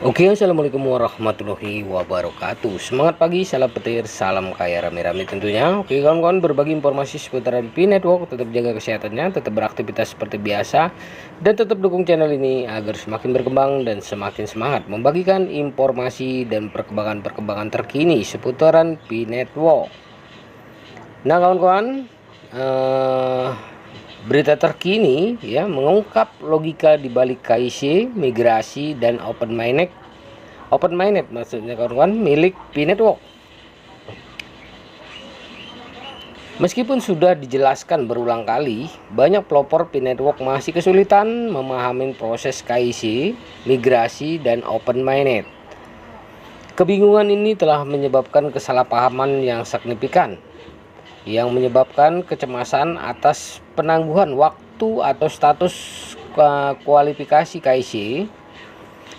Oke, assalamualaikum warahmatullahi wabarakatuh. Semangat pagi, salam petir, salam kaya rame-rame tentunya. Oke kawan-kawan, berbagi informasi seputaran Pi Network. Tetap jaga kesehatannya, tetap beraktivitas seperti biasa, dan tetap dukung channel ini agar semakin berkembang dan semakin semangat membagikan informasi dan perkembangan-perkembangan terkini seputaran Pi Network. Nah kawan-kawan, berita terkini ya mengungkap logika di balik KIC, migrasi dan open mainnet maksudnya kawan-kawan milik Pi Network. Meskipun sudah dijelaskan berulang kali, banyak pelopor Pi Network masih kesulitan memahami proses KIC, migrasi dan open mainnet. Kebingungan ini telah menyebabkan kesalahpahaman yang signifikan, yang menyebabkan kecemasan atas penangguhan waktu atau status kualifikasi KIC.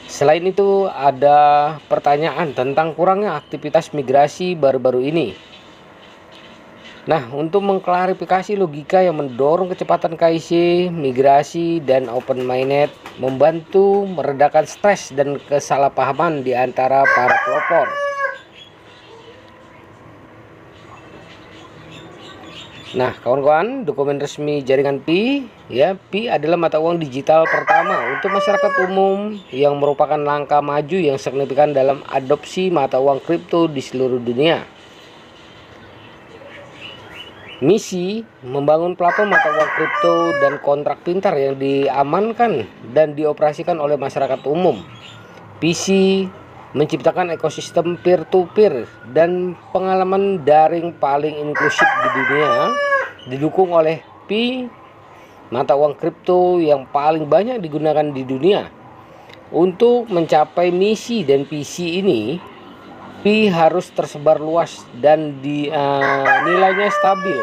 Selain itu, ada pertanyaan tentang kurangnya aktivitas migrasi baru-baru ini. Nah, untuk mengklarifikasi logika yang mendorong kecepatan KIC, migrasi, dan open mainnet, membantu meredakan stres dan kesalahpahaman di antara para pelopor. Nah kawan-kawan, dokumen resmi jaringan Pi ya, Pi adalah mata uang digital pertama untuk masyarakat umum yang merupakan langkah maju yang signifikan dalam adopsi mata uang kripto di seluruh dunia. Misi membangun platform mata uang kripto dan kontrak pintar yang diamankan dan dioperasikan oleh masyarakat umum. Visi menciptakan ekosistem peer-to-peer dan pengalaman daring paling inklusif di dunia, didukung oleh Pi, mata uang kripto yang paling banyak digunakan di dunia. Untuk mencapai misi dan visi ini, Pi harus tersebar luas dan nilainya stabil.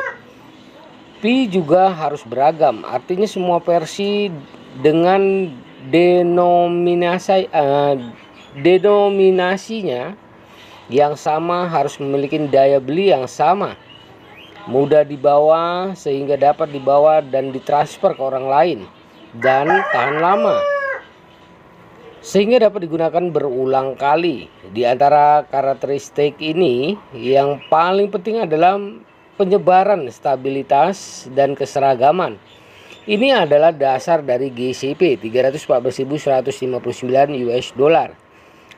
Pi juga harus beragam, artinya semua versi dengan denominasinya yang sama harus memiliki daya beli yang sama, mudah dibawa sehingga dapat dibawa dan ditransfer ke orang lain, dan tahan lama sehingga dapat digunakan berulang kali. Di antara karakteristik ini yang paling penting adalah penyebaran, stabilitas, dan keseragaman. Ini adalah dasar dari GCP 314.159 US dollar.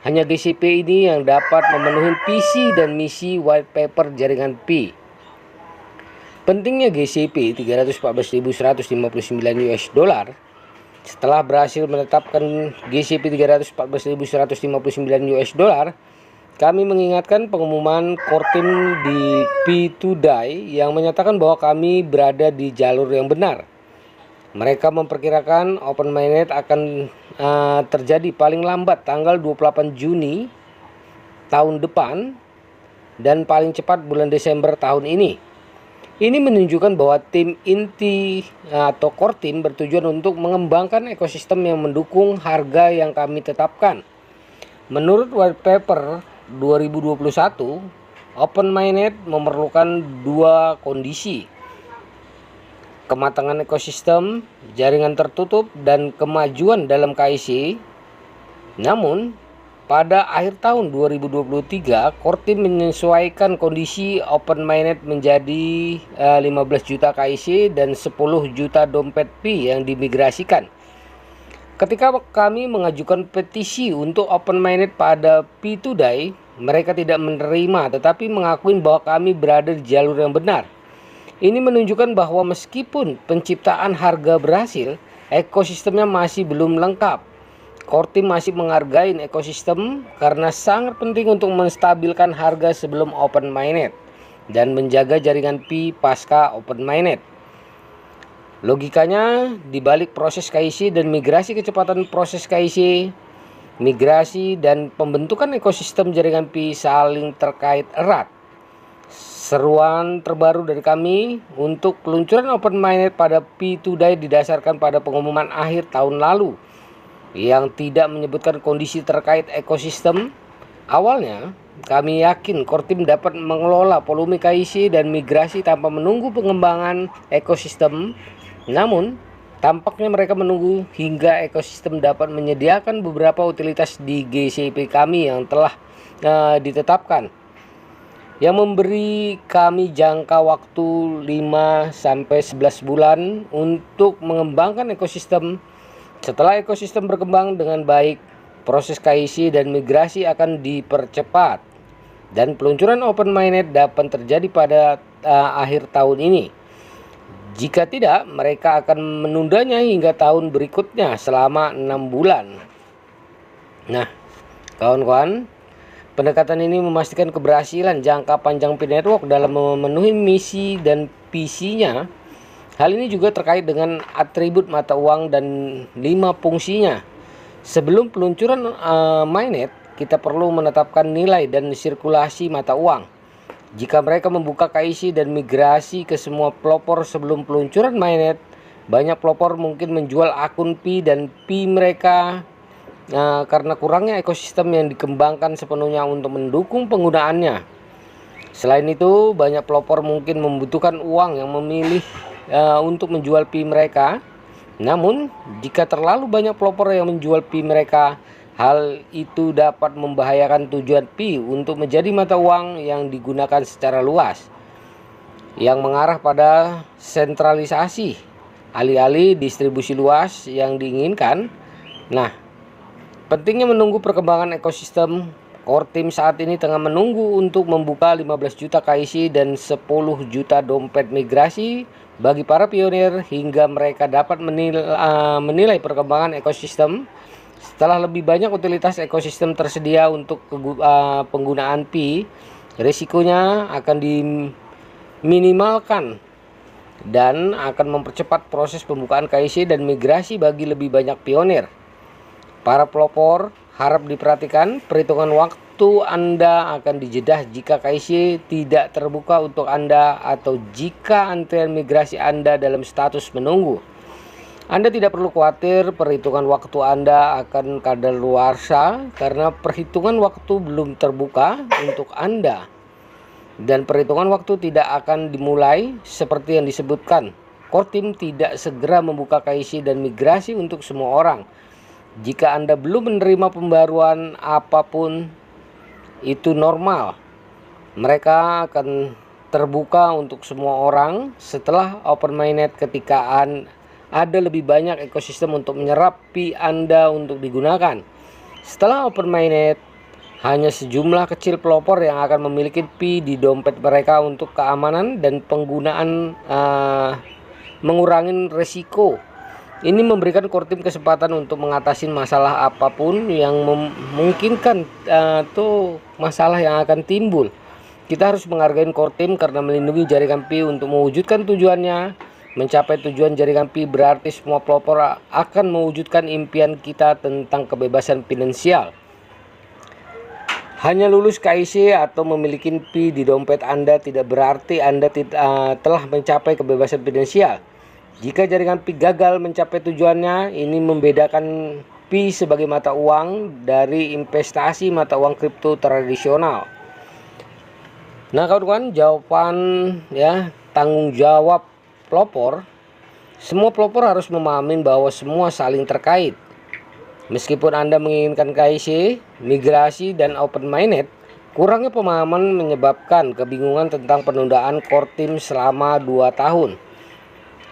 Hanya GCP ini yang dapat memenuhi visi dan misi white paper jaringan Pi. Pentingnya GCP 314.159 US dollar. Setelah berhasil menetapkan GCP 314.159 US dollar, kami mengingatkan pengumuman core team di P2DAI yang menyatakan bahwa kami berada di jalur yang benar. Mereka memperkirakan open mainnet akan terjadi paling lambat tanggal 28 Juni tahun depan dan paling cepat bulan Desember tahun ini. Ini menunjukkan bahwa tim inti atau core team bertujuan untuk mengembangkan ekosistem yang mendukung harga yang kami tetapkan. Menurut white paper 2021, open mainnet memerlukan dua kondisi: kematangan ekosistem, jaringan tertutup, dan kemajuan dalam KIC. Namun, pada akhir tahun 2023, core team menyesuaikan kondisi open mainnet menjadi 15 juta KIC dan 10 juta dompet Pi yang dimigrasikan. Ketika kami mengajukan petisi untuk open mainnet pada P2DAI, mereka tidak menerima tetapi mengakui bahwa kami berada di jalur yang benar. Ini menunjukkan bahwa meskipun penciptaan harga berhasil, ekosistemnya masih belum lengkap. Core team masih menghargai ekosistem karena sangat penting untuk menstabilkan harga sebelum open mainnet dan menjaga jaringan Pi pasca open mainnet. Logikanya di balik proses KIC dan migrasi, kecepatan proses KIC, migrasi, dan pembentukan ekosistem jaringan Pi saling terkait erat. Seruan terbaru dari kami untuk peluncuran open mainnet pada P2DAI didasarkan pada pengumuman akhir tahun lalu yang tidak menyebutkan kondisi terkait ekosistem. Awalnya, kami yakin core team dapat mengelola volume KIC dan migrasi tanpa menunggu pengembangan ekosistem. Namun, Tampaknya mereka menunggu hingga ekosistem dapat menyediakan beberapa utilitas di GCP kami yang telah ditetapkan, yang memberi kami jangka waktu 5-11 bulan untuk mengembangkan ekosistem. Setelah ekosistem berkembang dengan baik, proses KYC dan migrasi akan dipercepat dan peluncuran Open Mainnet dapat terjadi pada akhir tahun ini. Jika tidak, mereka akan menundanya hingga tahun berikutnya selama 6 bulan. Nah, kawan-kawan, pendekatan ini memastikan keberhasilan jangka panjang Pi Network dalam memenuhi misi dan visinya. Hal ini juga terkait dengan atribut mata uang dan 5 fungsinya. Sebelum peluncuran mainnet, kita perlu menetapkan nilai dan sirkulasi mata uang. Jika mereka membuka KYC dan migrasi ke semua pelopor sebelum peluncuran mainnet, banyak pelopor mungkin menjual akun Pi dan Pi mereka karena kurangnya ekosistem yang dikembangkan sepenuhnya untuk mendukung penggunaannya. Selain itu, banyak pelopor mungkin membutuhkan uang yang memilih untuk menjual Pi mereka. Namun, jika terlalu banyak pelopor yang menjual Pi mereka, hal itu dapat membahayakan tujuan Pi untuk menjadi mata uang yang digunakan secara luas, yang mengarah pada sentralisasi alih-alih distribusi luas yang diinginkan. Nah, pentingnya menunggu perkembangan ekosistem. Core Team saat ini tengah menunggu untuk membuka 15 juta KYC dan 10 juta dompet migrasi bagi para pionir hingga mereka dapat menilai perkembangan ekosistem. Setelah lebih banyak utilitas ekosistem tersedia untuk penggunaan Pi, risikonya akan diminimalkan dan akan mempercepat proses pembukaan KYC dan migrasi bagi lebih banyak pionir. Para pelopor harap diperhatikan, perhitungan waktu Anda akan dijedah jika KYC tidak terbuka untuk Anda atau jika antrian migrasi Anda dalam status menunggu. Anda tidak perlu khawatir perhitungan waktu Anda akan kadaluarsa karena perhitungan waktu belum terbuka untuk Anda. Dan perhitungan waktu tidak akan dimulai seperti yang disebutkan. Core Team tidak segera membuka KYC dan migrasi untuk semua orang. Jika Anda belum menerima pembaruan apapun, itu normal. Mereka akan terbuka untuk semua orang setelah Open Mainnet ketika ada lebih banyak ekosistem untuk menyerap Pi Anda untuk digunakan. Setelah Open Mainnet, hanya sejumlah kecil pelopor yang akan memiliki Pi di dompet mereka untuk keamanan dan penggunaan mengurangi risiko. Ini memberikan Core Team kesempatan untuk mengatasi masalah apapun yang memungkinkan masalah yang akan timbul. Kita harus menghargai Core Team karena melindungi jaringan Pi untuk mewujudkan tujuannya. Mencapai tujuan jaringan Pi berarti semua pelopor akan mewujudkan impian kita tentang kebebasan finansial. Hanya lulus KYC atau memiliki Pi di dompet Anda tidak berarti Anda telah mencapai kebebasan finansial. Jika jaringan Pi gagal mencapai tujuannya, ini membedakan Pi sebagai mata uang dari investasi mata uang kripto tradisional. Nah, kawan-kawan, jawaban tanggung jawab pelopor. Semua pelopor harus memahami bahwa semua saling terkait. Meskipun Anda menginginkan KYC, migrasi, dan Open Mainnet, kurangnya pemahaman menyebabkan kebingungan tentang penundaan Core Team selama 2 tahun.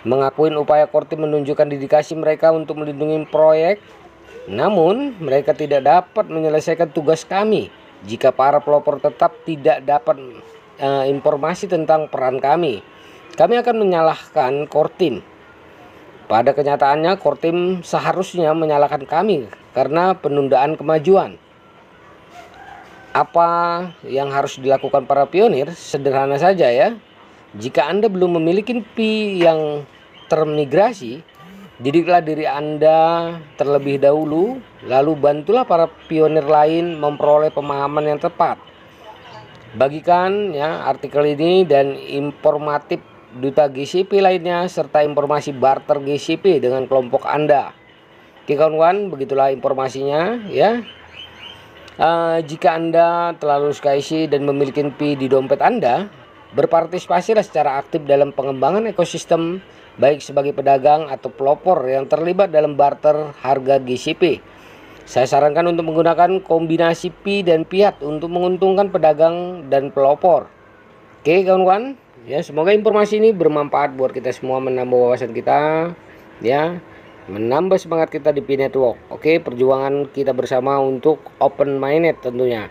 Mengakuin upaya Core Team menunjukkan dedikasi mereka untuk melindungi proyek, namun mereka tidak dapat menyelesaikan tugas kami jika para pelopor tetap tidak dapat informasi tentang peran kami. Kami akan menyalahkan Core Team. Pada kenyataannya, Core Team seharusnya menyalahkan kami karena penundaan kemajuan. Apa yang harus dilakukan para pionir? Sederhana saja ya. Jika Anda belum memiliki Pi yang termigrasi, didiklah diri Anda terlebih dahulu, lalu bantulah para pionir lain memperoleh pemahaman yang tepat. Bagikan artikel ini dan informatif duta GCP lainnya serta informasi barter GCP dengan kelompok Anda. Oke kawan-kawan, begitulah informasinya ya. Jika Anda telah lulus KYC dan memiliki Pi di dompet Anda, berpartisipasilah secara aktif dalam pengembangan ekosistem baik sebagai pedagang atau pelopor yang terlibat dalam barter harga GCP. Saya sarankan untuk menggunakan kombinasi Pi dan Fiat untuk menguntungkan pedagang dan pelopor. Oke kawan-kawan, ya semoga informasi ini bermanfaat buat kita semua, menambah wawasan kita, ya, menambah semangat kita di Pi Network. Oke, perjuangan kita bersama untuk open mainnet tentunya.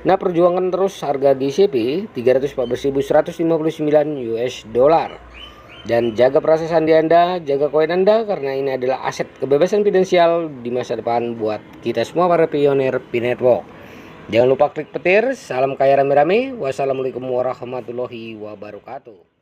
Nah, perjuangan terus harga GCP 314.159 US dollar. Dan jaga perasa sandi Anda, jaga koin Anda, karena ini adalah aset kebebasan finansial di masa depan buat kita semua para pionir Pi Network. Jangan lupa klik petir. Salam kaya rame-rame. Wassalamualaikum warahmatullahi wabarakatuh.